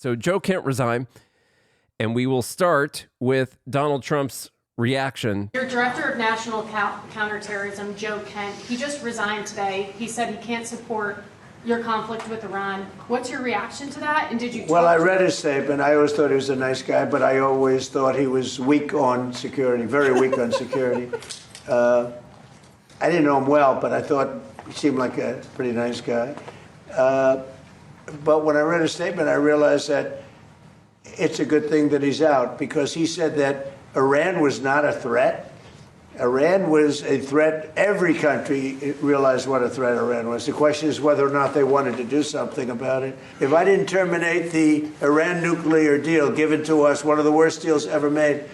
So Joe can't resign, and we will start with Donald Trump's reaction. Your director of national counterterrorism, Joe Kent, he just resigned today. He said he can't support your conflict with Iran. What's your reaction to that? And did you? Well, I read his statement. I always thought he was a nice guy, but I always thought he was weak on security, very weak on security. I didn't know him well, but I thought he seemed like a pretty nice guy. But when I read his statement, I realized that it's a good thing that he's out, because he said that Iran was not a threat. Iran was a threat. Every country realized what a threat Iran was. The question is whether or not they wanted to do something about it. If I didn't terminate the Iran nuclear deal given to us, one of the worst deals ever made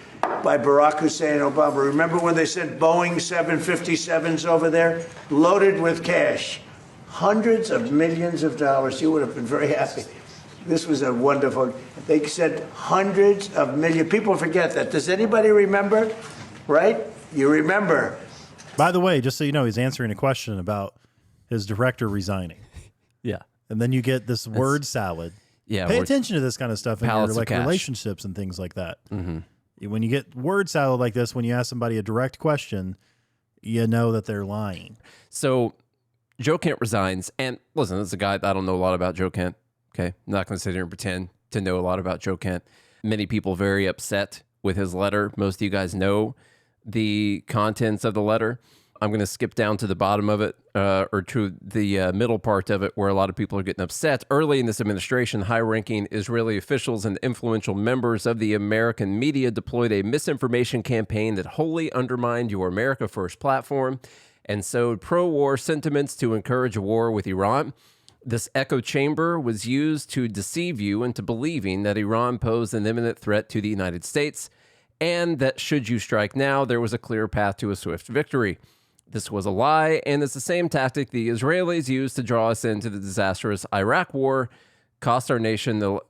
by Barack Hussein Obama. Remember when they sent Boeing 757s over there, loaded with cash? Hundreds of millions of dollars. You would have been very happy. This was a wonderful, they said hundreds of millions. People forget that. Does anybody remember? Right? You remember. By the way, just so you know, he's answering a question about his director resigning. Yeah. And then you get this word salad. Yeah. Pay attention to this kind of stuff in your like cash. relationships and things like that. Mm-hmm. When you get word salad like this, when you ask somebody a direct question, you know that they're lying. So Joe Kent resigns. And listen, this is a guy that I don't know a lot about Joe Kent. Okay. I'm not going to sit here and pretend to know a lot about Joe Kent. Many people very upset with his letter. Most of you guys know the contents of the letter. I'm going to skip down to the bottom of it, or to the middle part of it, where a lot of people are getting upset. Early in this administration, high-ranking Israeli officials and influential members of the American media deployed a misinformation campaign that wholly undermined your America First platform and sowed pro-war sentiments to encourage a war with Iran. This echo chamber was used to deceive you into believing that Iran posed an imminent threat to the United States, and that should you strike now, there was a clear path to a swift victory. This was a lie, and it's the same tactic the Israelis used to draw us into the disastrous Iraq war, that cost our nation the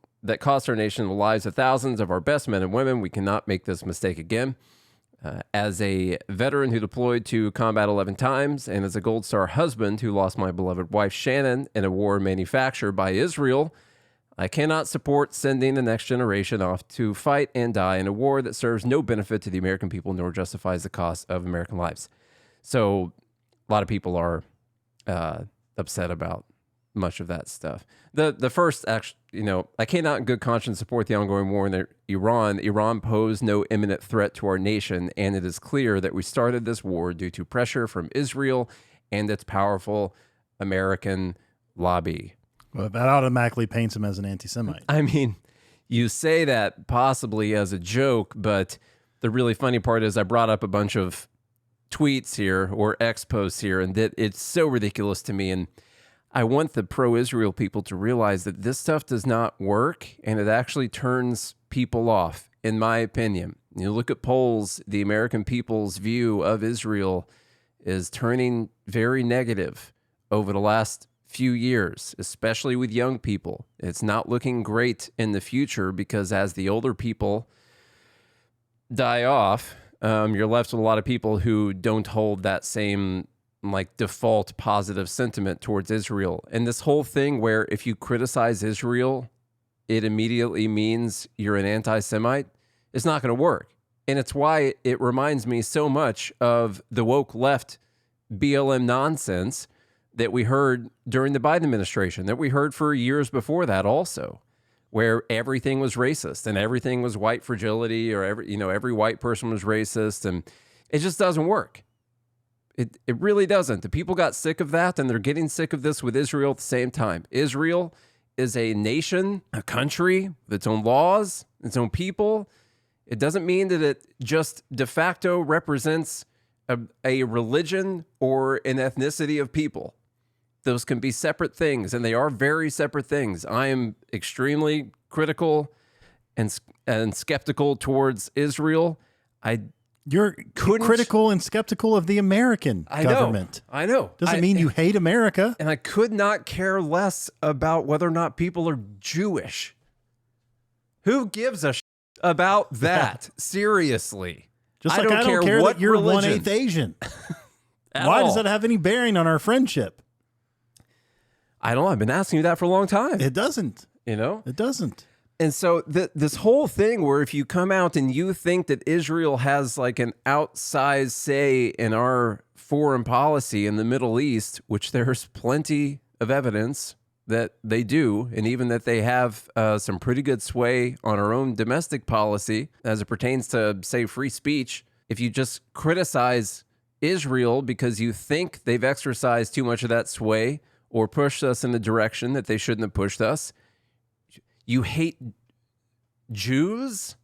lives of thousands of our best men and women. We cannot make this mistake again. As a veteran who deployed to combat 11 times, and as a Gold Star husband who lost my beloved wife Shannon in a war manufactured by Israel, I cannot support sending the next generation off to fight and die in a war that serves no benefit to the American people nor justifies the cost of American lives. So a lot of people are upset about much of that stuff. The first, actually, I cannot in good conscience support the ongoing war in Iran. Iran posed no imminent threat to our nation, and it is clear that we started this war due to pressure from Israel and its powerful American lobby. Well, that automatically paints him as an anti-Semite. I mean, you say that possibly as a joke, but the really funny part is I brought up a bunch of tweets here or X posts here, and that it's so ridiculous to me. And I want the pro-Israel people to realize that this stuff does not work, and it actually turns people off, in my opinion. You look at polls, the American people's view of Israel is turning very negative over the last few years, especially with young people. It's not looking great in the future, because as the older people die off, you're left with a lot of people who don't hold that same default positive sentiment towards Israel. And this whole thing where if you criticize Israel, it immediately means you're an anti-Semite, it's not going to work. And it's why it reminds me so much of the woke left BLM nonsense that we heard during the Biden administration, that we heard for years before that also, where everything was racist and everything was white fragility, or every white person was racist, and it just doesn't work. It really doesn't. The people got sick of that, and they're getting sick of this with Israel at the same time. Israel is a nation, a country with its own laws, its own people. It doesn't mean that it just de facto represents a religion or an ethnicity of people. Those can be separate things, and they are very separate things. I am extremely critical and skeptical towards Israel. You're critical and skeptical of the American government. I know. Doesn't mean you hate America. And I could not care less about whether or not people are Jewish. Who gives a about that? Seriously. Just like I don't care what that you're religion. 1/8 Asian. Why does that have any bearing on our friendship? I don't know. I've been asking you that for a long time. It doesn't. It doesn't. And so this whole thing where if you come out and you think that Israel has like an outsized say in our foreign policy in the Middle East, which there's plenty of evidence that they do, and even that they have some pretty good sway on our own domestic policy as it pertains to, say, free speech. If you just criticize Israel because you think they've exercised too much of that sway or pushed us in the direction that they shouldn't have pushed us, you hate Jews?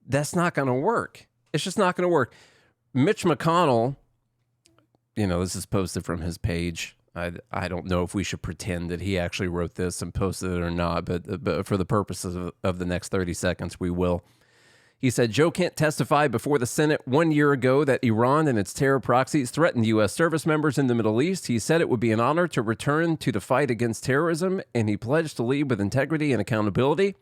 That's not going to work. It's just not going to work. Mitch McConnell, this is posted from his page. I don't know if we should pretend that he actually wrote this and posted it or not, but for the purposes of the next 30 seconds, we will. He said, Joe Kent testified before the Senate 1 year ago that Iran and its terror proxies threatened U.S. service members in the Middle East. He said it would be an honor to return to the fight against terrorism, and he pledged to lead with integrity and accountability.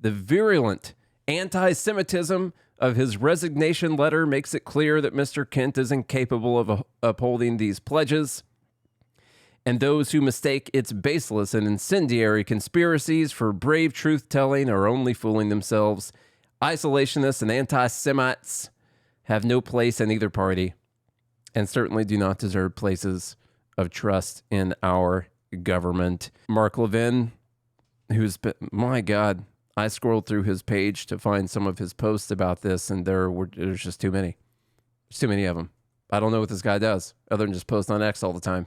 The virulent anti-Semitism of his resignation letter makes it clear that Mr. Kent is incapable of upholding these pledges. And those who mistake its baseless and incendiary conspiracies for brave truth-telling are only fooling themselves. Isolationists and anti-Semites have no place in either party and certainly do not deserve places of trust in our government. Mark Levin, who's been, my God, I scrolled through his page to find some of his posts about this, and there's just too many. There's too many of them. I don't know what this guy does other than just post on X all the time.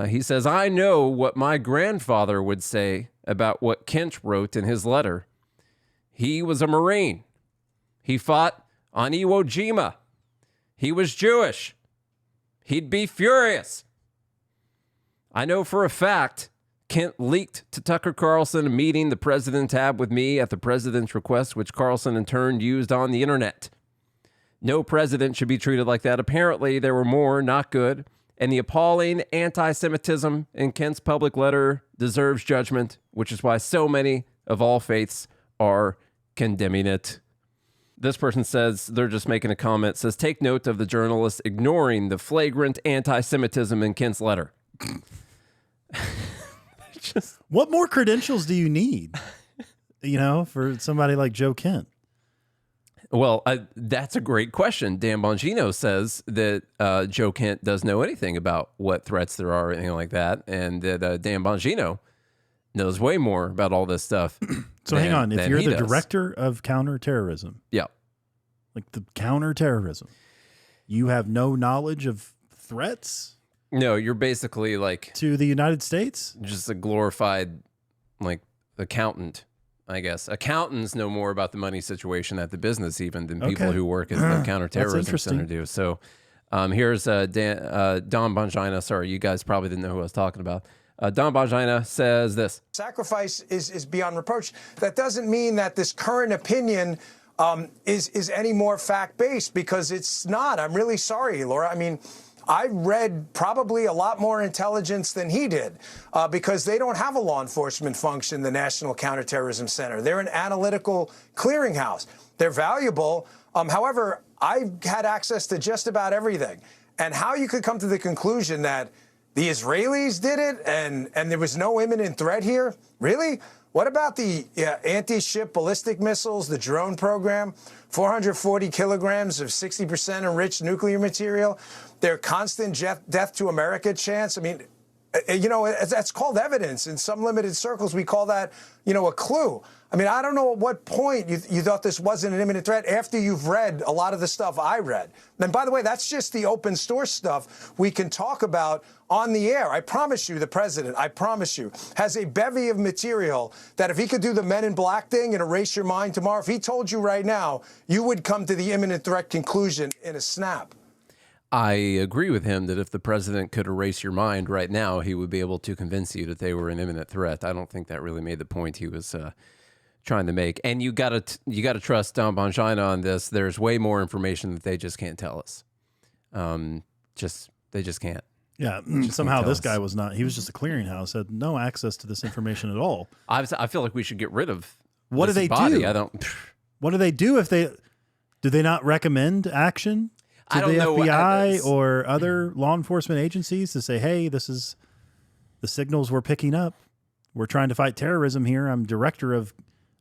He says, I know what my grandfather would say about what Kent wrote in his letter. He was a Marine. He fought on Iwo Jima. He was Jewish. He'd be furious. I know for a fact Kent leaked to Tucker Carlson a meeting the president had with me at the president's request, which Carlson in turn used on the internet. No president should be treated like that. Apparently, there were more not good, and the appalling anti-Semitism in Kent's public letter deserves judgment, which is why so many of all faiths are condemning it. This person says, they're just making a comment, says, take note of the journalist ignoring the flagrant anti-Semitism in Kent's letter. What more credentials do you need, for somebody like Joe Kent? Well, that's a great question. Dan Bongino says that Joe Kent doesn't know anything about what threats there are or anything like that, and that Dan Bongino knows way more about all this stuff. So hang on, if you're the director of counterterrorism, like the counterterrorism, you have no knowledge of threats? No, you're basically like to the United States? Just a glorified like accountant, I guess. Accountants know more about the money situation at the business even than people who work at the counterterrorism center do. So here's Don Bongino. Sorry, you guys probably didn't know who I was talking about. Don Bongino says this. Sacrifice is beyond reproach. That doesn't mean that this current opinion is any more fact-based, because it's not. I'm really sorry, Laura. I mean, I read probably a lot more intelligence than he did because they don't have a law enforcement function, the National Counterterrorism Center. They're an analytical clearinghouse. They're valuable. However, I had access to just about everything. And how you could come to the conclusion that the Israelis did it and there was no imminent threat here? Really? What about the anti-ship ballistic missiles, the drone program, 440 kilograms of 60% enriched nuclear material, their constant death to America chance? I mean, that's called evidence. In some limited circles, we call that, a clue. I mean, I don't know at what point you thought this wasn't an imminent threat after you've read a lot of the stuff I read. And by the way, that's just the open source stuff we can talk about on the air. I promise you, the president, I promise you, has a bevy of material that if he could do the Men in Black thing and erase your mind tomorrow, if he told you right now, you would come to the imminent threat conclusion in a snap. I agree with him that if the president could erase your mind right now, he would be able to convince you that they were an imminent threat. I don't think that really made the point he was trying to make. And you got to trust Don Bongino on this. There's way more information that they just can't tell us. They just can't. Yeah, somehow this guy was not. He was just a clearinghouse, had no access to this information at all. I feel like we should get rid of. What do they do? I don't. What do they do if they? Do they not recommend action to the FBI or other law enforcement agencies to say, "Hey, this is the signals we're picking up. we're trying to fight terrorism here. I'm director of,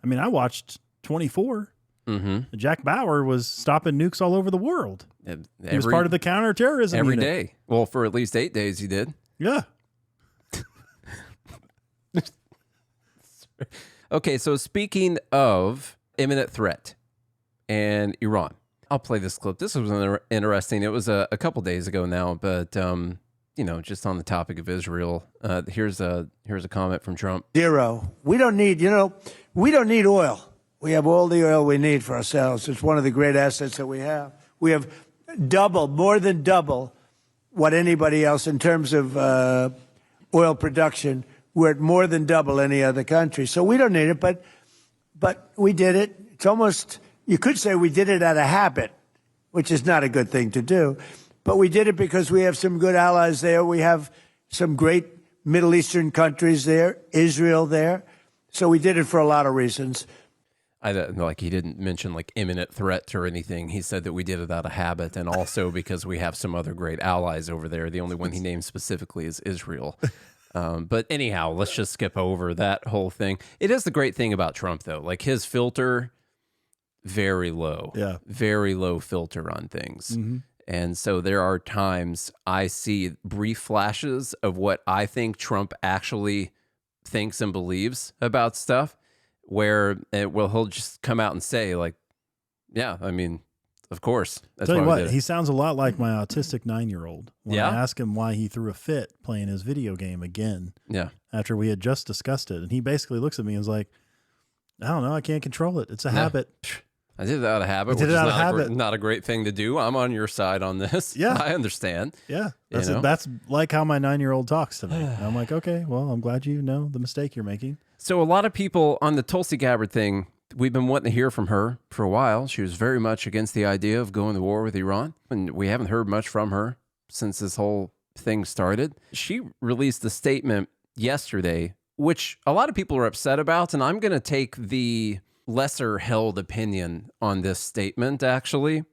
I mean, I watched 24. Mm-hmm. Jack Bauer was stopping nukes all over the world. He was part of the counterterrorism every unit. day. Well, for at least 8 days he did. Yeah. Okay, so speaking of imminent threat and Iran, I'll play this clip. This was interesting. It was a couple days ago now, but you know, just on the topic of Israel. Here's a comment from Trump. Zero. We don't need, we don't need oil. We have all the oil we need for ourselves. It's one of the great assets that we have. We have more than double what anybody else in terms of oil production. We're at more than double any other country. So we don't need it, but we did it. It's almost, you could say we did it out of habit, which is not a good thing to do. But we did it because we have some good allies there. We have some great Middle Eastern countries there, Israel there. So we did it for a lot of reasons. I don't, like, he didn't mention like imminent threat or anything. He said that we did it out of habit, and also because we have some other great allies over there. The only one he named specifically is Israel. But anyhow, let's just skip over that whole thing. It is the great thing about Trump, though. Like, his filter, very low. Yeah. Very low filter on things. Mm-hmm. And so there are times I see brief flashes of what I think Trump actually thinks and believes about stuff, where he'll just come out and say, like, yeah, I mean, of course. That's Tell you why what, we did it. he sounds a lot like my autistic 9-year-old. When I asked him why he threw a fit playing his video game again, after we had just discussed it, and he basically looks at me and is like, I don't know, I can't control it. It's a habit. I did it out of habit, which is not a great thing to do. I'm on your side on this. Yeah. I understand. Yeah. That's like how my 9-year-old talks to me. I'm like, okay, well, I'm glad you know the mistake you're making. So a lot of people on the Tulsi Gabbard thing, we've been wanting to hear from her for a while. She was very much against the idea of going to war with Iran, and we haven't heard much from her since this whole thing started. She released a statement yesterday, which a lot of people are upset about, and I'm going to take the lesser held opinion on this statement, actually,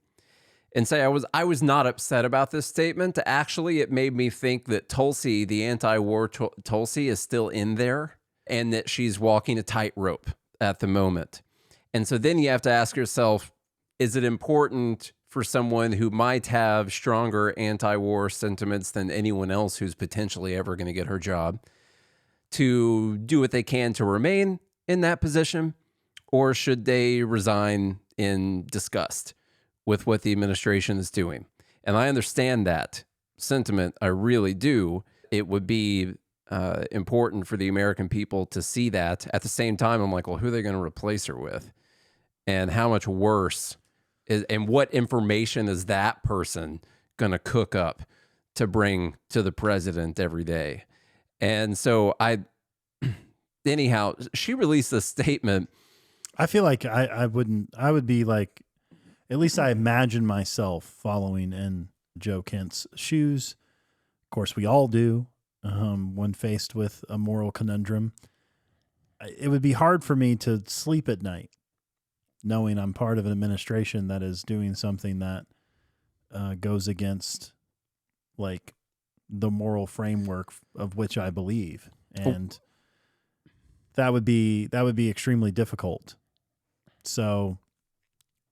and say I was not upset about this statement. Actually, it made me think that Tulsi, the anti-war Tulsi, is still in there, and that she's walking a tightrope at the moment. And so then you have to ask yourself, is it important for someone who might have stronger anti-war sentiments than anyone else who's potentially ever going to get her job to do what they can to remain in that position? Or should they resign in disgust with what the administration is doing? And I understand that sentiment. I really do. It would be important for the American people to see that. At the same time, I'm like, well, who are they going to replace her with? And how much worse is, and what information is that person going to cook up to bring to the president every day? And so anyhow, she released a statement. I feel like I would be like, at least I imagine myself following in Joe Kent's shoes. Of course, we all do. When faced with a moral conundrum, it would be hard for me to sleep at night knowing I'm part of an administration that is doing something that goes against like the moral framework of which I believe. And that would be extremely difficult. So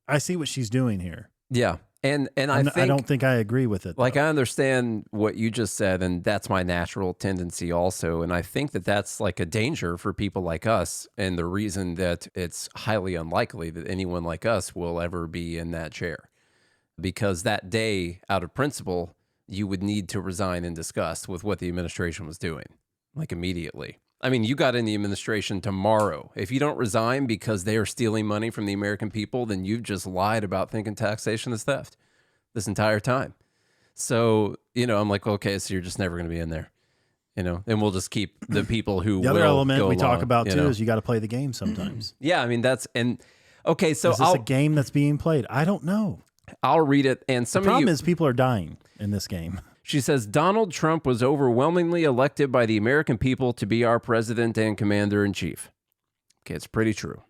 I see what she's doing here. Yeah. And I don't think I agree with it. Like, I understand what you just said, and that's my natural tendency also. And I think that that's like a danger for people like us, and the reason that it's highly unlikely that anyone like us will ever be in that chair. Because that day, out of principle, you would need to resign in disgust with what the administration was doing, like immediately. I mean, you got in the administration tomorrow. If you don't resign because they are stealing money from the American people, then you've just lied about thinking taxation is theft this entire time. So, I'm like, okay, so you're just never going to be in there, and we'll just keep the people who the other element we talk along, about too is you got to play the game sometimes. Yeah, I mean, okay. So is this a game that's being played? I don't know. I'll read it. And the problem is people are dying in this game. She says, Donald Trump was overwhelmingly elected by the American people to be our president and commander-in-chief. Okay, it's pretty true.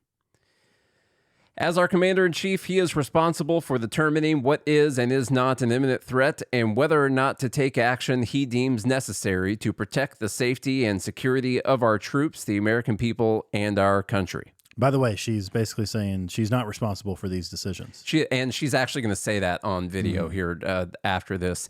As our commander-in-chief, he is responsible for determining what is and is not an imminent threat and whether or not to take action he deems necessary to protect the safety and security of our troops, the American people, and our country. By the way, she's basically saying she's not responsible for these decisions. She's actually going to say that on video here after this.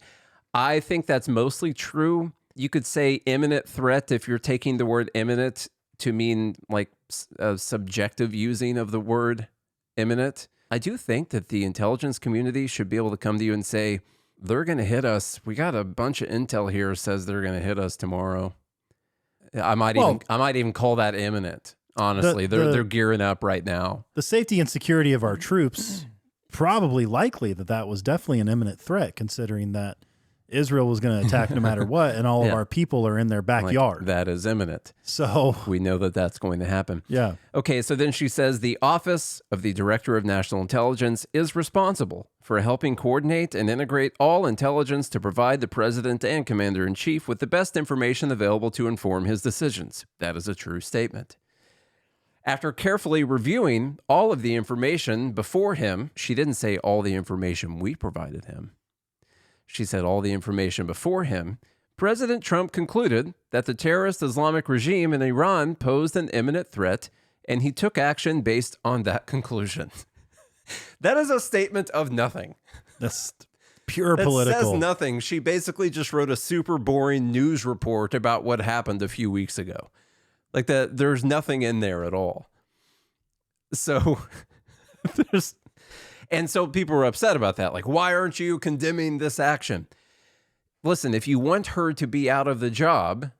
I think that's mostly true. You could say imminent threat if you're taking the word imminent to mean like a subjective using of the word imminent. I do think that the intelligence community should be able to come to you and say, they're going to hit us. We got a bunch of intel here says they're going to hit us tomorrow. I might even call that imminent. Honestly, they're gearing up right now. The safety and security of our troops, probably likely that was definitely an imminent threat, considering that Israel was going to attack no matter what, and all of our people are in their backyard. Like, that is imminent. So we know that that's going to happen. Yeah. Okay, so then she says the Office of the Director of National Intelligence is responsible for helping coordinate and integrate all intelligence to provide the President and Commander-in-Chief with the best information available to inform his decisions. That is a true statement. After carefully reviewing all of the information before him, she didn't say all the information we provided him. She said all the information before him. President Trump concluded that the terrorist Islamic regime in Iran posed an imminent threat, and he took action based on that conclusion. That is a statement of nothing. That's pure political. It says nothing. She basically just wrote a super boring news report about what happened a few weeks ago. Like that, there's nothing in there at all. So and so people were upset about that. Like, why aren't you condemning this action? Listen, if you want her to be out of the job,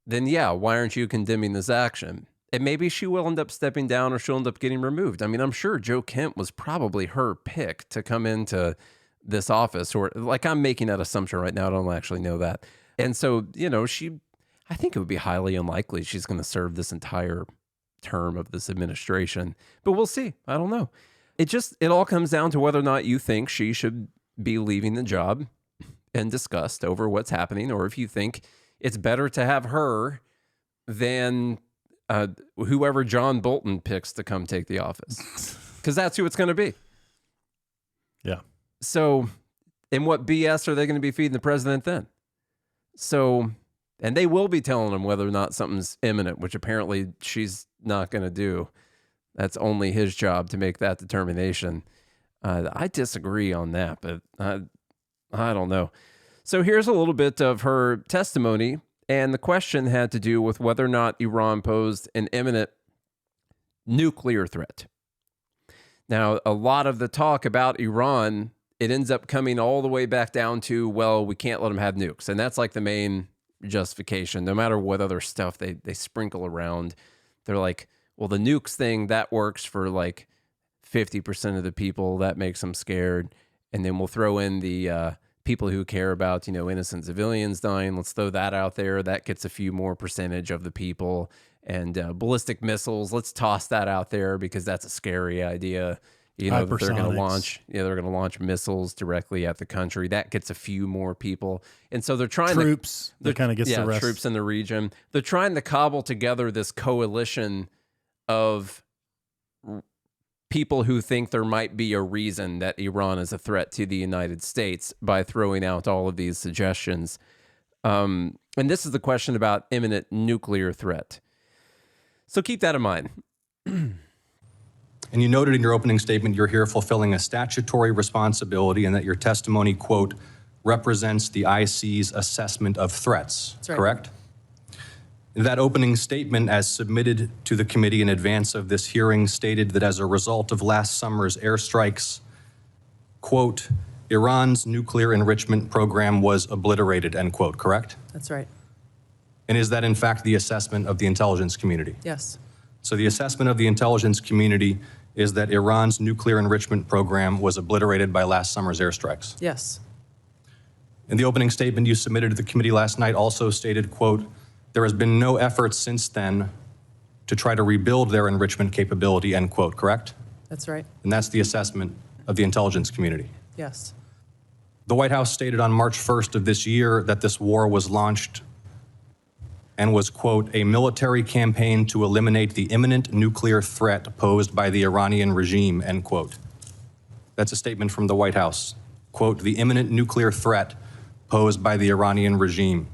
then yeah, why aren't you condemning this action? And maybe she will end up stepping down or she'll end up getting removed. I mean, I'm sure Joe Kent was probably her pick to come into this office, or like I'm making that assumption right now. I don't actually know that. And so, you know, I think it would be highly unlikely she's going to serve this entire term of this administration, but we'll see. I don't know. It all comes down to whether or not you think she should be leaving the job and discussed over what's happening, or if you think it's better to have her than whoever John Bolton picks to come take the office, because that's who it's going to be. Yeah. So, and what BS are they going to be feeding the president then? So, and they will be telling him whether or not something's imminent, which apparently she's not going to do. That's only his job to make that determination. I disagree on that, but I don't know. So here's a little bit of her testimony, and the question had to do with whether or not Iran posed an imminent nuclear threat. Now, a lot of the talk about Iran, it ends up coming all the way back down to, well, we can't let them have nukes. And that's like the main justification, no matter what other stuff they sprinkle around. They're like, well, the nukes thing, that works for like 50% of the people. That makes them scared. And then we'll throw in the people who care about, you know, innocent civilians dying. Let's throw that out there. That gets a few more percentage of the people. And ballistic missiles, let's toss that out there because that's a scary idea. You know, that they're going to launch missiles directly at the country. That gets a few more people. And so they're trying troops. That kind of gets the rest. Troops in the region. They're trying to cobble together this coalition of people who think there might be a reason that Iran is a threat to the United States by throwing out all of these suggestions. And this is the question about imminent nuclear threat. So keep that in mind. And you noted in your opening statement you're here fulfilling a statutory responsibility and that your testimony, quote, represents the IC's assessment of threats, That's right. Correct? That opening statement, as submitted to the committee in advance of this hearing, stated that as a result of last summer's airstrikes, quote, Iran's nuclear enrichment program was obliterated, end quote, correct? That's right. And is that in fact the assessment of the intelligence community? Yes. So the assessment of the intelligence community is that Iran's nuclear enrichment program was obliterated by last summer's airstrikes. Yes. In the opening statement you submitted to the committee last night also stated, quote, there has been no effort since then to try to rebuild their enrichment capability, end quote, correct? That's right. And that's the assessment of the intelligence community. Yes. The White House stated on March 1st of this year that this war was launched and was, quote, a military campaign to eliminate the imminent nuclear threat posed by the Iranian regime, end quote. That's a statement from the White House. Quote, the imminent nuclear threat posed by the Iranian regime.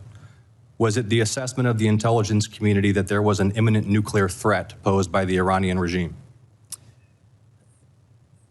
Was it the assessment of the intelligence community that there was an imminent nuclear threat posed by the Iranian regime?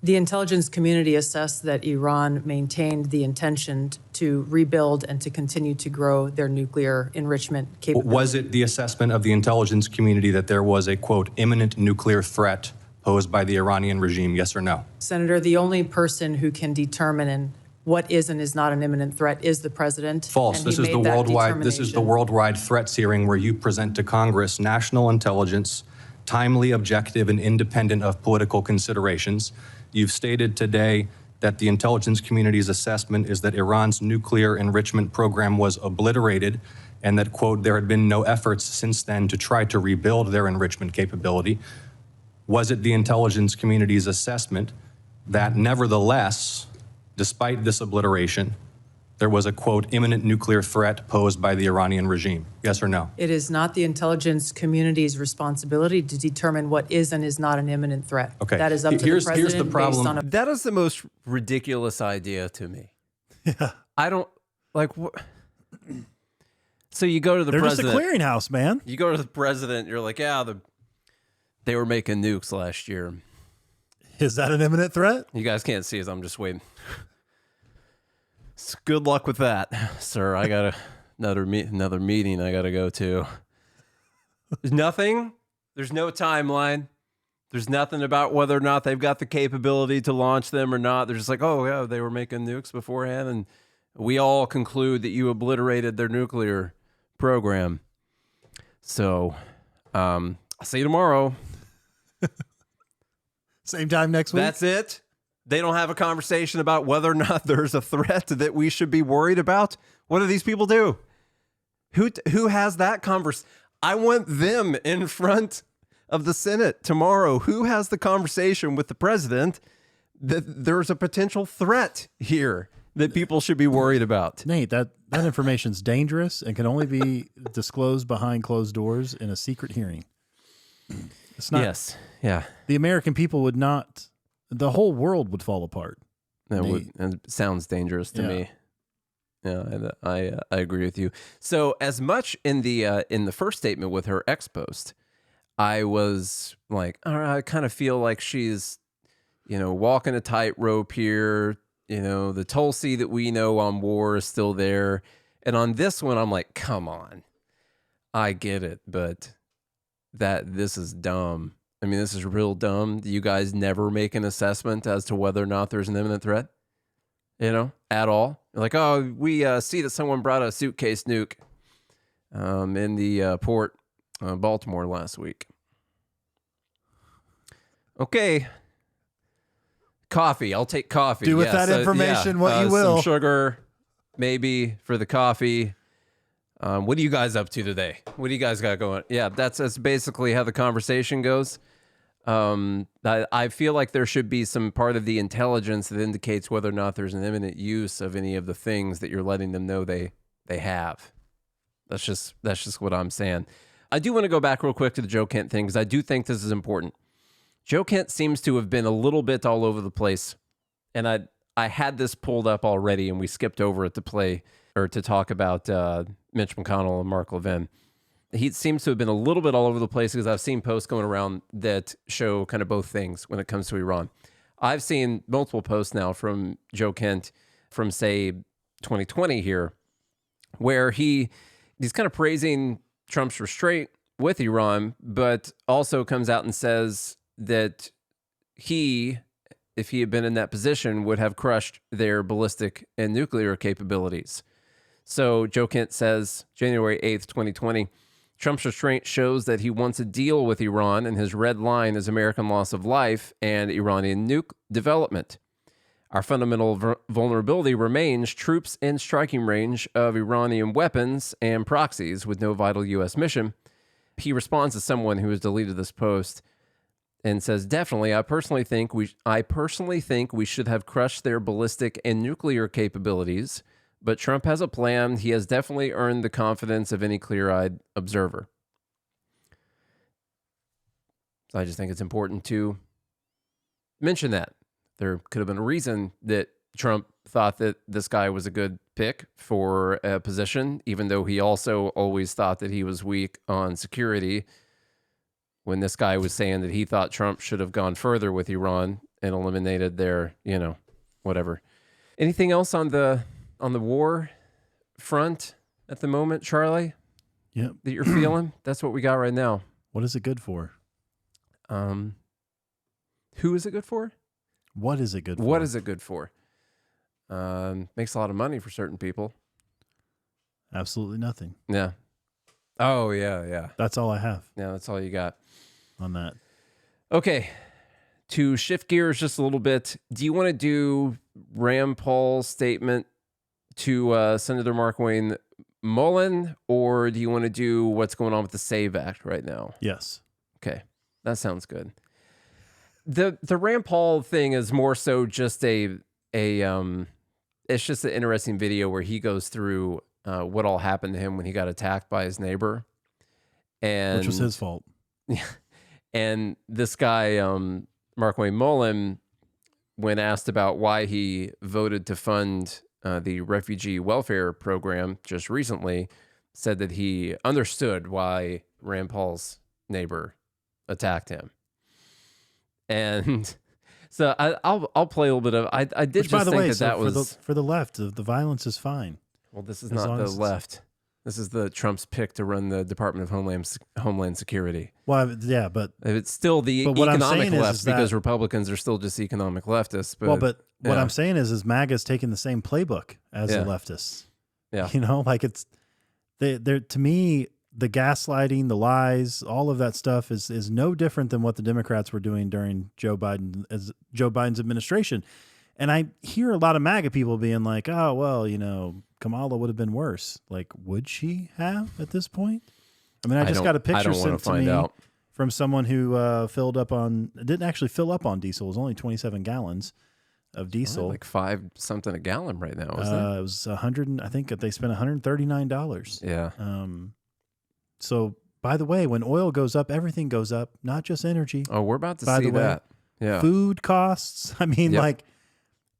The intelligence community assessed that Iran maintained the intention to rebuild and to continue to grow their nuclear enrichment capability. Was it the assessment of the intelligence community that there was a, quote, imminent nuclear threat posed by the Iranian regime, yes or no? Senator, the only person who can determine what is and is not an imminent threat is the president. False. This is the worldwide threats hearing where you present to Congress national intelligence, timely, objective, and independent of political considerations. You've stated today that the intelligence community's assessment is that Iran's nuclear enrichment program was obliterated and that, quote, there had been no efforts since then to try to rebuild their enrichment capability. Was it the intelligence community's assessment that nevertheless, despite this obliteration, there was a, quote, imminent nuclear threat posed by the Iranian regime? Yes or no? It is not the intelligence community's responsibility to determine what is and is not an imminent threat. Okay. That is up to the president. Here's the problem. Based on That is the most ridiculous idea to me. Yeah. I don't like what. So you go to the They're president. just a clearinghouse, man. You go to the president. You're like, yeah, they were making nukes last year. Is that an imminent threat? You guys can't see us. I'm just waiting. Good luck with that, sir. I got another meeting I got to go to. There's nothing. There's no timeline. There's nothing about whether or not they've got the capability to launch them or not. They're just like, oh, yeah, they were making nukes beforehand, and we all conclude that you obliterated their nuclear program. So I'll see you tomorrow. Same time next week? That's it? They don't have a conversation about whether or not there's a threat that we should be worried about? What do these people do? Who has that conversation? I want them in front of the Senate tomorrow. Who has the conversation with the president that there's a potential threat here that people should be worried about? Nate, that information's dangerous and can only be disclosed behind closed doors in a secret hearing. It's not. Yes. Yeah. The American people would not. The whole world would fall apart. It sounds dangerous to me. Yeah, I agree with you. So as much in the first statement with her ex post, I was like, all right, I kind of feel like she's, walking a tightrope here. The Tulsi that we know on war is still there. And on this one, I'm like, come on. I get it, but this is dumb. I mean, this is real dumb. You guys never make an assessment as to whether or not there's an imminent threat, at all. You're like, oh, we see that someone brought a suitcase nuke in the port, Baltimore last week. Okay. Coffee. I'll take coffee. Do with that information what you will. Some sugar, maybe, for the coffee. What are you guys up to today? What do you guys got going? Yeah, that's basically how the conversation goes. I feel like there should be some part of the intelligence that indicates whether or not there's an imminent use of any of the things that you're letting them know they have. That's just what I'm saying. I do want to go back real quick to the Joe Kent thing because I do think this is important. Joe Kent seems to have been a little bit all over the place, and I had this pulled up already, and we skipped over it to talk about Mitch McConnell and Mark Levin. He seems to have been a little bit all over the place because I've seen posts going around that show kind of both things when it comes to Iran. I've seen multiple posts now from Joe Kent from, say, 2020 here, where he's kind of praising Trump's restraint with Iran, but also comes out and says that if he had been in that position, would have crushed their ballistic and nuclear capabilities. So Joe Kent says, January 8th, 2020, Trump's restraint shows that he wants a deal with Iran, and his red line is American loss of life and Iranian nuke development. Our fundamental vulnerability remains troops in striking range of Iranian weapons and proxies with no vital U.S. mission. He responds to someone who has deleted this post and says, definitely, I personally think we should have crushed their ballistic and nuclear capabilities, but Trump has a plan. He has definitely earned the confidence of any clear-eyed observer. So I just think it's important to mention that. There could have been a reason that Trump thought that this guy was a good pick for a position, even though he also always thought that he was weak on security, when this guy was saying that he thought Trump should have gone further with Iran and eliminated their, whatever. Anything else on the war front at the moment, Charlie? Yep. That you're feeling? That's what we got right now. What is it good for? Who is it good for? What is it good for? What is it good for? Makes a lot of money for certain people. Absolutely nothing. Yeah. Oh, yeah. That's all I have Yeah, that's all you got. on that. Okay. To shift gears just a little bit, do you want to do Rand Paul's statement to Senator Markwayne Mullin, or do you want to do what's going on with the SAVE Act right now? Yes. Okay, that sounds good. The Rand Paul thing is more so just it's just an interesting video where he goes through what all happened to him when he got attacked by his neighbor, and Which was his fault. And this guy, Markwayne Mullin, when asked about why he voted to fund the refugee welfare program just recently, said that he understood why Rand Paul's neighbor attacked him. And so I'll play a little bit of. I did Which, just by the think way, that was for the left. The violence is fine. well. This is as not long the as it's- left. This is the Trump's pick to run the Department of Homeland Security. Well, yeah, but It's still the But what I'm economic saying is left that- because Republicans are still just economic leftists. But what yeah. I'm saying is MAGA's taking the same playbook as Yeah. the leftists. Yeah. Like they're to me, the gaslighting, the lies, all of that stuff is no different than what the Democrats were doing during Joe Biden's administration. And I hear a lot of MAGA people being like, "Oh, well, Kamala would have been worse." Like, would she have at this point? I mean, I just got a picture sent to me from someone who didn't actually fill up on diesel. It was only 27 gallons of diesel. Like $5 something a gallon right now, isn't it? It was I think they spent $139. Yeah. So, by the way, when oil goes up, everything goes up, not just energy. Oh, we're about to By see the way, that. Yeah. Food costs. I mean, Yep.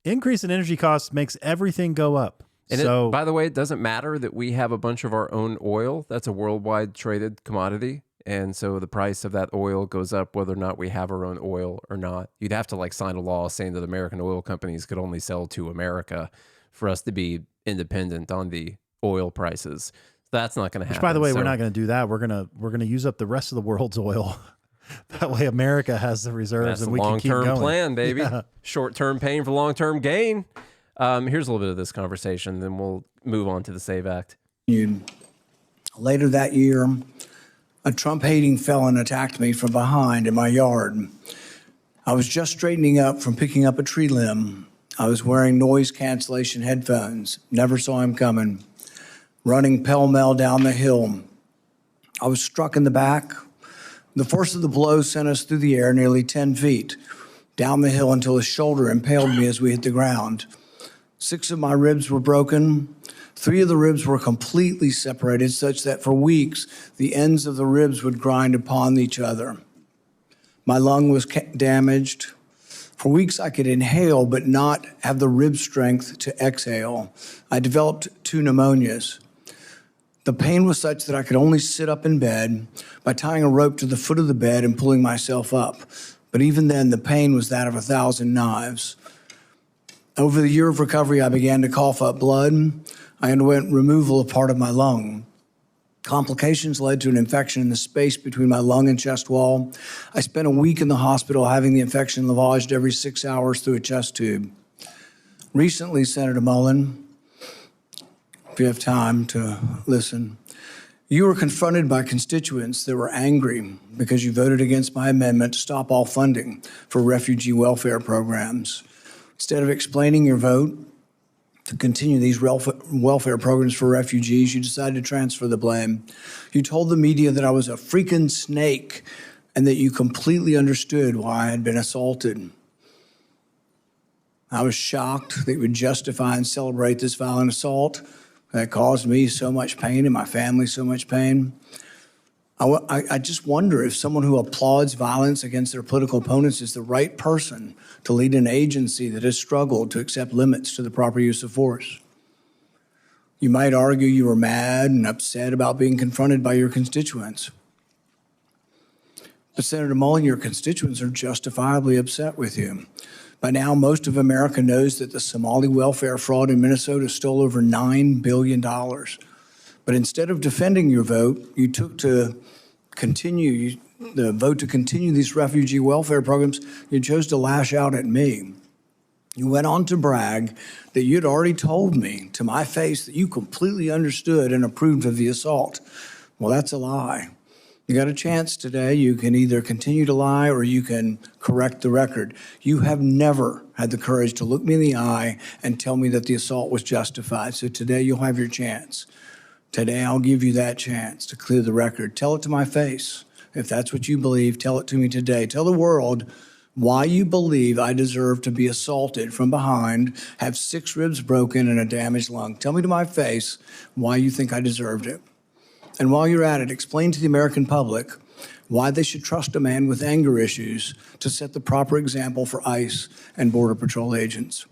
increase in energy costs makes everything go up. And by the way, it doesn't matter that we have a bunch of our own oil. That's a worldwide traded commodity. And so the price of that oil goes up whether or not we have our own oil or not. You'd have to sign a law saying that American oil companies could only sell to America for us to be independent on the oil prices. That's not going to happen. Which, by the way, we're not going to do that. We're gonna use up the rest of the world's oil. That way, America has the reserves, That's and the we can keep long-term going. plan, baby. Yeah. Short-term pain for long-term gain. Here's a little bit of this conversation, then we'll move on to the SAVE Act. Later that year, a Trump-hating felon attacked me from behind in my yard. I was just straightening up from picking up a tree limb. I was wearing noise cancellation headphones. Never saw him coming. Running pell-mell down the hill. I was struck in the back. The force of the blow sent us through the air nearly 10 feet, down the hill until his shoulder impaled me as we hit the ground. 6 of my ribs were broken. 3 of the ribs were completely separated, such that for weeks, the ends of the ribs would grind upon each other. My lung was damaged. For weeks, I could inhale, but not have the rib strength to exhale. I developed 2 pneumonias. The pain was such that I could only sit up in bed by tying a rope to the foot of the bed and pulling myself up. But even then, the pain was that of 1,000 knives. Over the year of recovery, I began to cough up blood. I underwent removal of part of my lung. Complications led to an infection in the space between my lung and chest wall. I spent a week in the hospital having the infection lavaged every 6 hours through a chest tube. Recently, Senator Mullin, if you have time to listen, you were confronted by constituents that were angry because you voted against my amendment to stop all funding for refugee welfare programs. Instead of explaining your vote to continue these welfare programs for refugees, you decided to transfer the blame. You told the media that I was a freaking snake and that you completely understood why I had been assaulted. I was shocked that you would justify and celebrate this violent assault that caused me so much pain and my family so much pain. I just wonder if someone who applauds violence against their political opponents is the right person to lead an agency that has struggled to accept limits to the proper use of force. You might argue you were mad and upset about being confronted by your constituents. But Senator Mullin, your constituents are justifiably upset with you. By now, most of America knows that the Somali welfare fraud in Minnesota stole over $9 billion. But instead of defending your vote, you took to continue the vote to continue these refugee welfare programs. You chose to lash out at me. You went on to brag that you'd already told me to my face that you completely understood and approved of the assault. Well, that's a lie. You got a chance today. You can either continue to lie or you can correct the record. You have never had the courage to look me in the eye and tell me that the assault was justified. So today you'll have your chance. Today I'll give you that chance to clear the record. Tell it to my face. If that's what you believe, tell it to me today. Tell the world why you believe I deserve to be assaulted from behind, have 6 ribs broken and a damaged lung. Tell me to my face why you think I deserved it. And while you're at it, explain to the American public why they should trust a man with anger issues to set the proper example for ICE and Border Patrol agents.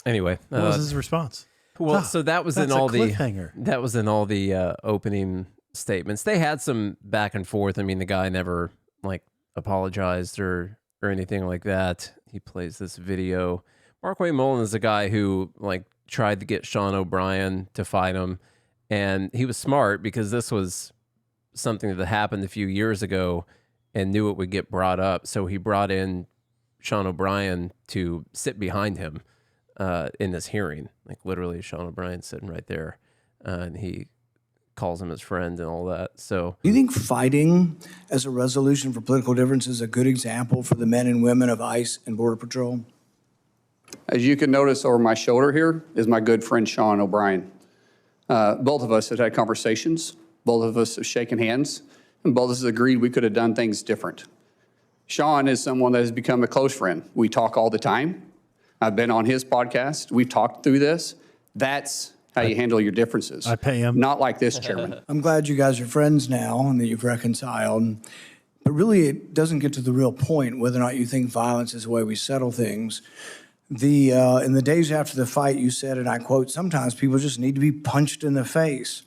Anyway, What was his response? well, so that was in that's a all the cliffhanger. that was in all the opening statements. They had some back and forth. I mean, the guy never like apologized or anything like that. He plays this video. Markwayne Mullin is a guy who like tried to get Sean O'Brien to fight him, and he was smart because this was something that happened a few years ago and knew it would get brought up. So he brought in Sean O'Brien to sit behind him in this hearing. Like literally Sean O'Brien sitting right there, and he calls him his friend and all that. So Do you think fighting as a resolution for political differences is a good example for the men and women of ICE and Border Patrol? As you can notice over my shoulder here is my good friend Sean O'Brien. Both of us have had conversations. Both of us have shaken hands. And both of us agreed we could have done things different. Sean is someone that has become a close friend. We talk all the time. I've been on his podcast. We've talked through this. That's how you handle your differences. I pay him. Not like this, Chairman. I'm glad you guys are friends now and that you've reconciled. But really, it doesn't get to the real point whether or not you think violence is the way we settle things. In the days after the fight, you said, and I quote, "Sometimes people just need to be punched in the face."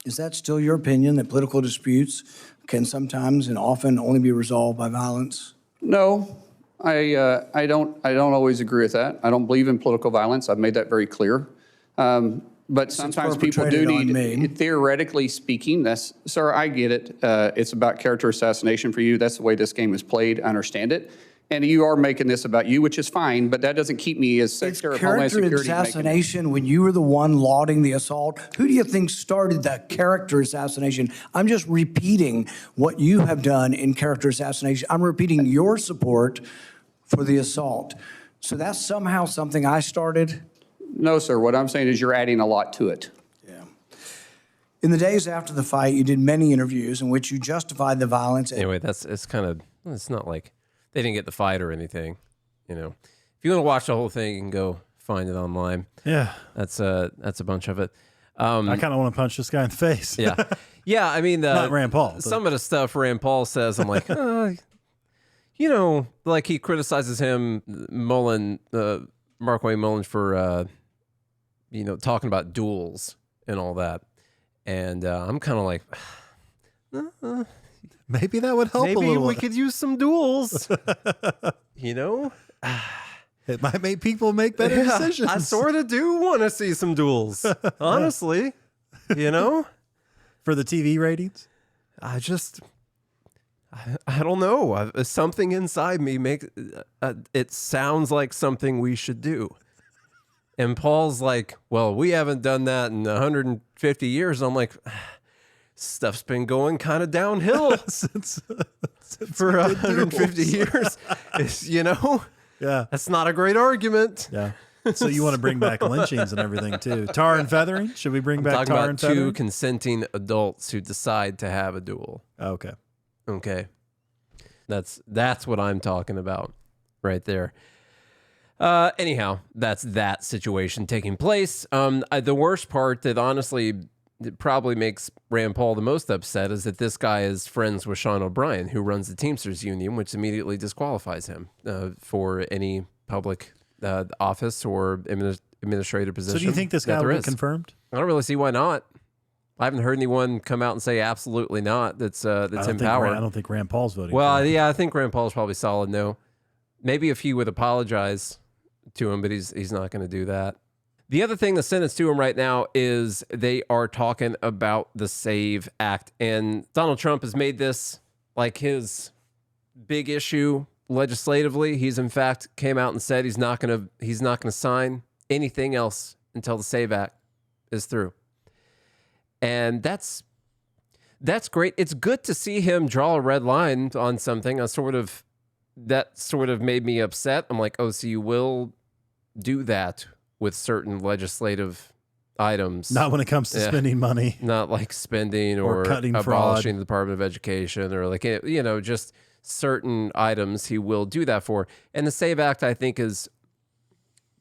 Is that still your opinion, that political disputes can sometimes and often only be resolved by violence? No, I don't always agree with that. I don't believe in political violence. I've made that very clear. But sometimes people do need, theoretically speaking, sir, I get it. It's about character assassination for you. That's the way this game is played. I understand it. And you are making this about you, which is fine, but that doesn't keep me as Secretary of Homeland Security. Character assassination when you were the one lauding the assault. Who do you think started that character assassination? I'm just repeating what you have done in character assassination. I'm repeating your support for the assault. So that's somehow something I started? No, sir. What I'm saying is you're adding a lot to it. Yeah. In the days after the fight, you did many interviews in which you justified the violence. anyway, it's not like they didn't get the fight or anything. You know, if you want to watch the whole thing, you can go find it online. Yeah. That's a bunch of it. I kind of want to punch this guy in the face. Yeah. Yeah. I mean, Not Rand Paul. But. Some of the stuff Rand Paul says, I'm like, you know, like he criticizes him, Markwayne Mullin for, you know, talking about duels and all that. And I'm kind of like, Maybe that would help a maybe little. we could use some duels, you know? It might make people make better decisions. I sort of do want to see some duels, honestly, you know? For the TV ratings? I don't know. Something inside me makes it sounds like something we should do. And Paul's like, well, we haven't done that in 150 years. I'm like, stuff's been going kind of downhill since for 150 years. You know? Yeah. That's not a great argument. Yeah. So you want to bring back lynchings and everything too. Tar and feathering? Should we bring back tar and feathering? Two consenting adults who decide to have a duel. Okay. Okay. That's what I'm talking about right there. Anyhow, that's that situation taking place. The worst part that honestly probably makes Rand Paul the most upset is that this guy is friends with Sean O'Brien, who runs the Teamsters Union, which immediately disqualifies him for any public office or administrative position. So do you think this guy will be confirmed? I don't really see why not. I haven't heard anyone come out and say absolutely not. That's in power. I don't think Rand Paul's voting. Well, yeah, I think Rand Paul's probably solid no. Maybe if he would apologize to him, but he's not going to do that. The other thing the Senate's doing right now is they are talking about the SAVE Act, and Donald Trump has made this like his big issue legislatively. He's in fact came out and said he's not going to sign anything else until the SAVE Act is through. And that's great. It's good to see him draw a red line on something. That sort of made me upset. I'm like, oh, so you will do that with certain legislative items. Not when it comes to spending money. Not like spending or cutting abolishing fraud. the Department of Education or like, just certain items he will do that for. And the SAVE Act, I think, is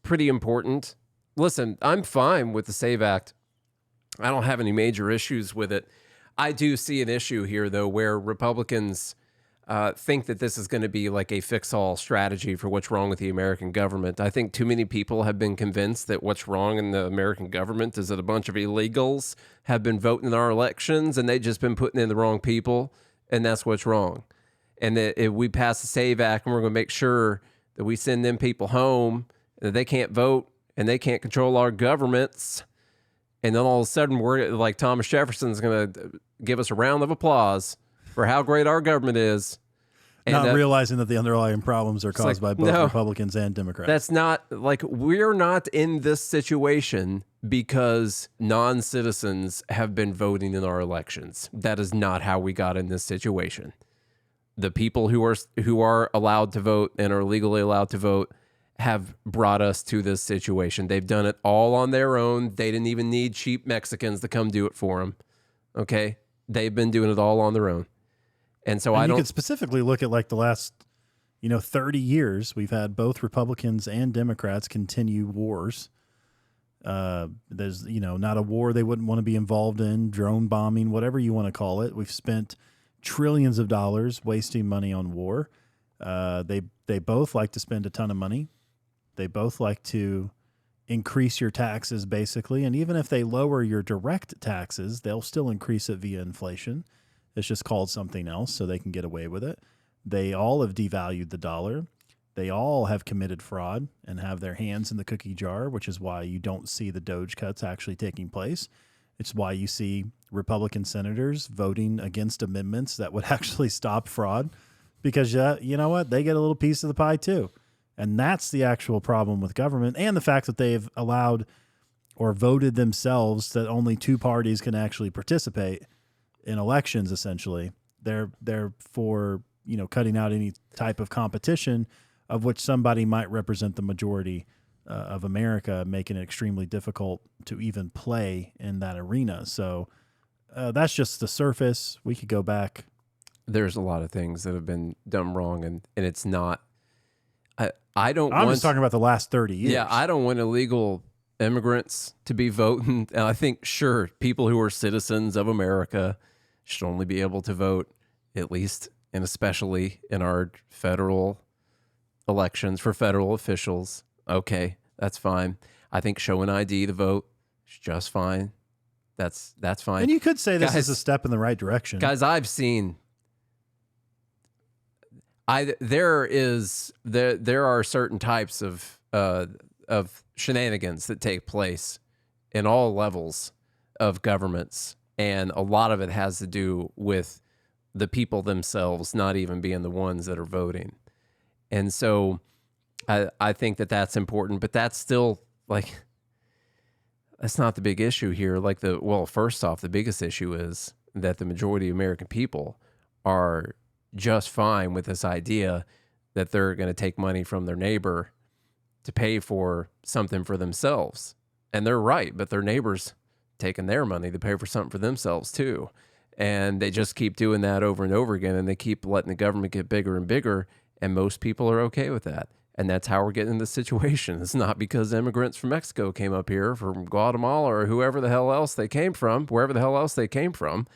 pretty important. Listen, I'm fine with the SAVE Act. I don't have any major issues with it. I do see an issue here, though, where Republicans think that this is going to be like a fix-all strategy for what's wrong with the American government. I think too many people have been convinced that what's wrong in the American government is that a bunch of illegals have been voting in our elections and they've just been putting in the wrong people, and that's what's wrong. And that if we pass the SAVE Act and we're going to make sure that we send them people home, and that they can't vote and they can't control our governments, and then all of a sudden we're like Thomas Jefferson's going to give us a round of applause for how great our government is. And not realizing that the underlying problems are caused by both Republicans and Democrats. That's not like we're not in this situation because non-citizens have been voting in our elections. That is not how we got in this situation. The people who are allowed to vote and are legally allowed to vote have brought us to this situation. They've done it all on their own. They didn't even need cheap Mexicans to come do it for them. Okay? They've been doing it all on their own. And so you could specifically look at like the last, 30 years, we've had both Republicans and Democrats continue wars. There's, not a war they wouldn't want to be involved in, drone bombing, whatever you want to call it. We've spent trillions of dollars wasting money on war. They both like to spend a ton of money. They both like to increase your taxes, basically. And even if they lower your direct taxes, they'll still increase it via inflation. It's just called something else so they can get away with it. They all have devalued the dollar. They all have committed fraud and have their hands in the cookie jar, which is why you don't see the Doge cuts actually taking place. It's why you see Republican senators voting against amendments that would actually stop fraud because, you know what? They get a little piece of the pie too. And that's the actual problem with government, and the fact that they've allowed or voted themselves that only two parties can actually participate in elections. Essentially, they're for cutting out any type of competition of which somebody might represent the majority of America, making it extremely difficult to even play in that arena. So that's just the surface. We could go back. There's a lot of things that have been done wrong, and it's not. I'm just talking about the last 30 years. Yeah, I don't want illegal immigrants to be voting. And I think, sure, people who are citizens of America should only be able to vote, at least and especially in our federal elections for federal officials. Okay, that's fine. I think show an ID to vote is just fine. That's fine. And you could say this is a step in the right direction. Guys, I've seen... There are certain types of shenanigans that take place in all levels of governments, and a lot of it has to do with the people themselves not even being the ones that are voting. And so I think that that's important, but that's still like, that's not the big issue here. First off, the biggest issue is that the majority of American people are just fine with this idea that they're going to take money from their neighbor to pay for something for themselves. And they're right, but their neighbor's taking their money to pay for something for themselves too. And they just keep doing that over and over again, and they keep letting the government get bigger and bigger, and most people are okay with that. And that's how we're getting in this situation. It's not because immigrants from Mexico came up here, from Guatemala, or whoever the hell else they came from, wherever the hell else they came from.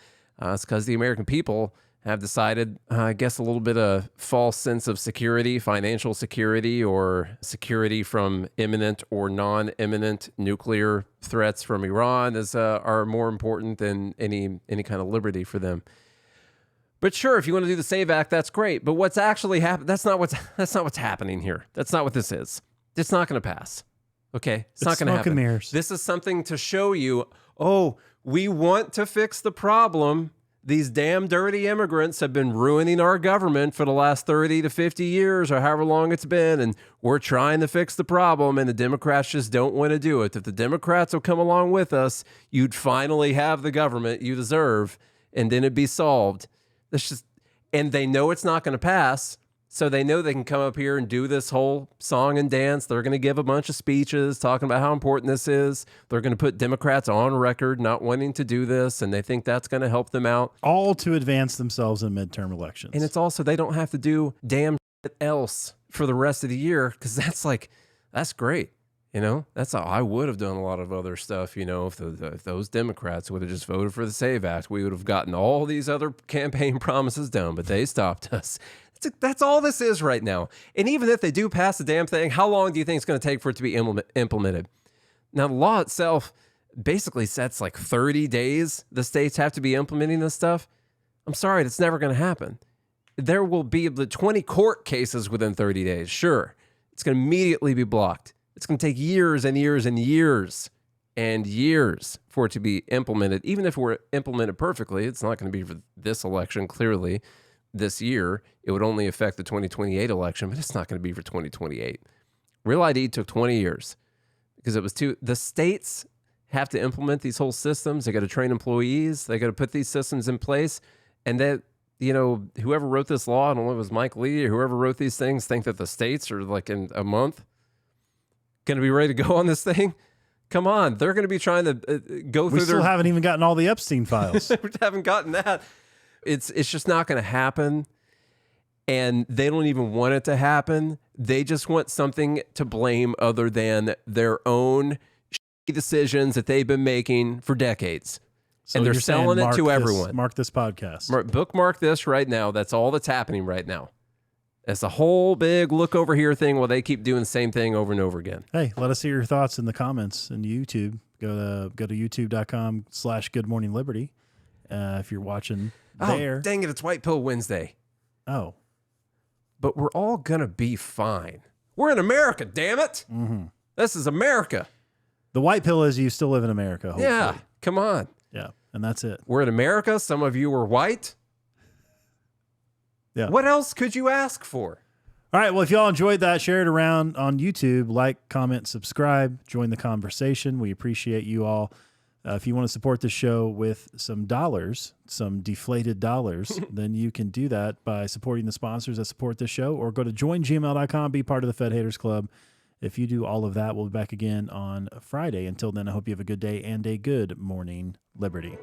It's because the American people have decided, I guess, a little bit of false sense of security, financial security, or security from imminent or non-imminent nuclear threats from Iran are more important than any kind of liberty for them. But sure, if you want to do the SAVE Act, that's great. But what's actually happening? That's not what's happening here. That's not what this is. It's not going to pass. Okay, it's not going to happen. Mirrors. This is something to show you. Oh, we want to fix the problem. These damn dirty immigrants have been ruining our government for the last 30 to 50 years or however long it's been, and we're trying to fix the problem, and the Democrats just don't want to do it. If the Democrats will come along with us, you'd finally have the government you deserve, and then it'd be solved. And they know it's not going to pass, so they know they can come up here and do this whole song and dance. They're going to give a bunch of speeches talking about how important this is. They're going to put Democrats on record not wanting to do this, and they think that's going to help them out. All to advance themselves in midterm elections. And it's also, they don't have to do damn shit else for the rest of the year, because that's great. You know, that's how I would have done a lot of other stuff. You know, if those Democrats would have just voted for the SAVE Act, we would have gotten all these other campaign promises done, but they stopped us. That's all this is right now. And even if they do pass the damn thing, how long do you think it's going to take for it to be implemented? Now, the law itself basically sets like 30 days the states have to be implementing this stuff. I'm sorry, that's never going to happen. There will be the 20 court cases within 30 days. Sure, it's going to immediately be blocked. It's going to take years and years and years and years for it to be implemented. Even if it were implemented perfectly, it's not going to be for this election, clearly. This year, it would only affect the 2028 election, but it's not going to be for 2028. Real ID took 20 years because it was the states have to implement these whole systems. They got to train employees. They got to put these systems in place. And that, you know, whoever wrote this law, I don't know if it was Mike Lee or whoever wrote these things, think that the states are like in a month going to be ready to go on this thing. Come on. They're going to be trying to go through We still haven't even gotten all the Epstein files. We haven't gotten that. It's just not going to happen, and they don't even want it to happen. They just want something to blame other than their own decisions that they've been making for decades. So and they're you're selling saying it to everyone. Mark this podcast. Bookmark this right now. That's all that's happening right now. It's a whole big look over here thing while they keep doing the same thing over and over again. Hey, let us hear your thoughts in the comments in YouTube. Go to youtube.com/goodmorningliberty if you're watching there. Oh, dang it, it's White Pill Wednesday. Oh. But we're all going to be fine. We're in America, damn it. Mm-hmm. This is America. The white pill is you still live in America, hopefully. Yeah, come on. Yeah, and that's it. We're in America. Some of you are white. Yeah. What else could you ask for? All right, well, if y'all enjoyed that, share it around on YouTube. Like, comment, subscribe, join the conversation. We appreciate you all. If you want to support the show with some dollars, some deflated dollars, then you can do that by supporting the sponsors that support the show, or go to joingml.com, be part of the Fed Haters Club. If you do all of that, we'll be back again on Friday. Until then, I hope you have a good day and a good morning, Liberty.